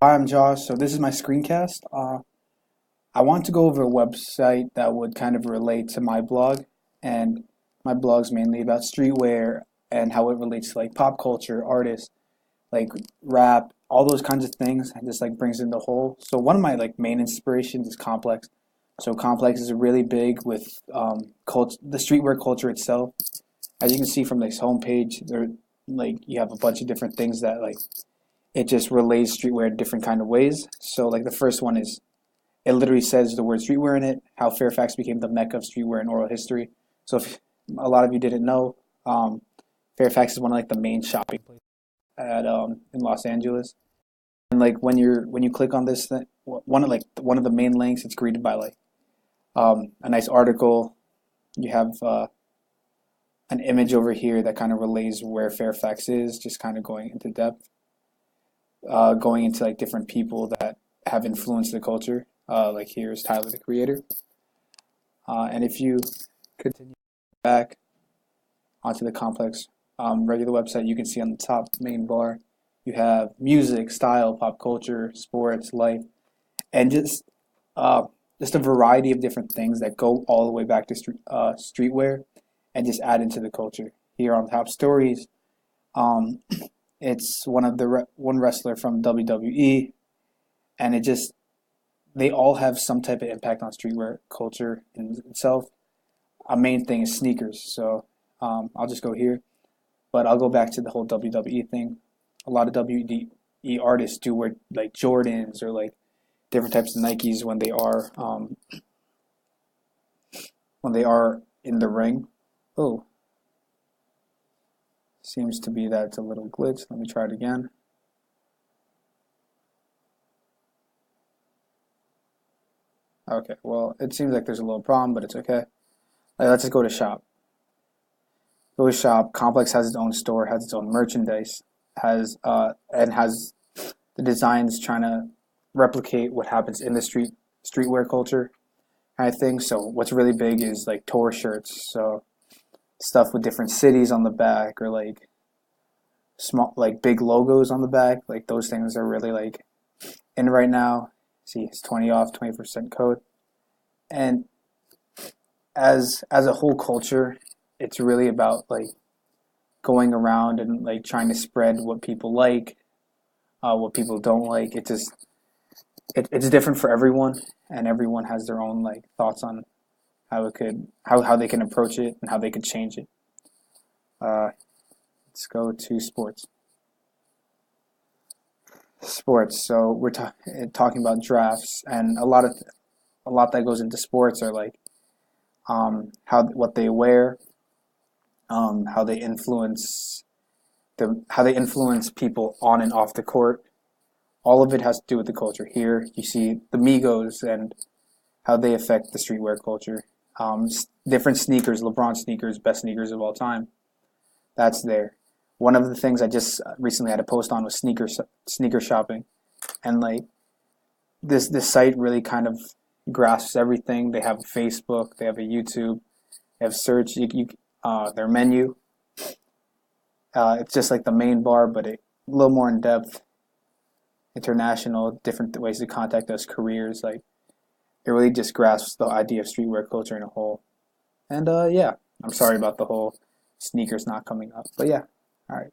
Hi, I'm Josh. So this is my screencast. I want to go over a website that would kind of relate to my blog, and my blog's mainly about streetwear and how it relates to like pop culture, artists, like rap, all those kinds of things, and just like brings in the whole. So one of my like main inspirations is Complex. So Complex is really big with the streetwear culture itself. As you can see from this homepage, there like you have a bunch of different things that like it just relays streetwear in different kind of ways. So like the first one is it literally says the word streetwear in it, how Fairfax became the mecca of streetwear in oral history. So if a lot of you didn't know, Fairfax is one of like the main shopping places at in Los Angeles. And like when you click on this thing, one of the main links, it's greeted by like a nice article. You have an image over here that kind of relays where Fairfax is, just kind of going into depth, going into like different people that have influenced the culture. Like here's Tyler, the creator. And if you continue back onto the Complex regular website, you can see on the top main bar, you have music, style, pop culture, sports, life, and uh, just a variety of different things that go all the way back to streetwear and just add into the culture. Here on top, stories. Um, it's one wrestler from WWE, and it just they all have some type of impact on streetwear culture in itself. A main thing is sneakers, so I'll just go here, but I'll go back to the whole WWE thing. A lot of WWE artists do wear like Jordans or like different types of Nikes when they are in the ring. Oh, seems to be that it's a little glitch. Let me try it again. Okay, well, it seems like there's a little problem, but it's okay. Let's just go to shop. Go to shop. Complex has its own store, has its own merchandise, has the designs trying to replicate what happens in the streetwear culture kind of thing. So what's really big is like tour shirts. So stuff with different cities on the back or like small like big logos on the back. Like those things are really like in right now. See, it's 20 off, 20% code. And as a whole culture, it's really about like going around and like trying to spread what people like, what people don't like. It's different for everyone, and everyone has their own like thoughts on how they can approach it and how they could change it. Uh, let's go to sports. Sports. So we're talking about drafts, and a lot that goes into sports are like how what they wear, how they influence how they influence people on and off the court. All of it has to do with the culture. Here you see the Migos and how they affect the streetwear culture. Different sneakers, LeBron sneakers, best sneakers of all time. That's there. One of the things I just recently had a post on was sneaker shopping, and like this site really kind of grasps everything. They have a Facebook, they have a YouTube, they have search. Their menu. It's just like the main bar, but a little more in depth. International, different ways to contact us, careers. Like it really just grasps the idea of streetwear culture in a whole. And yeah, I'm sorry about the whole sneakers not coming up, but yeah, all right.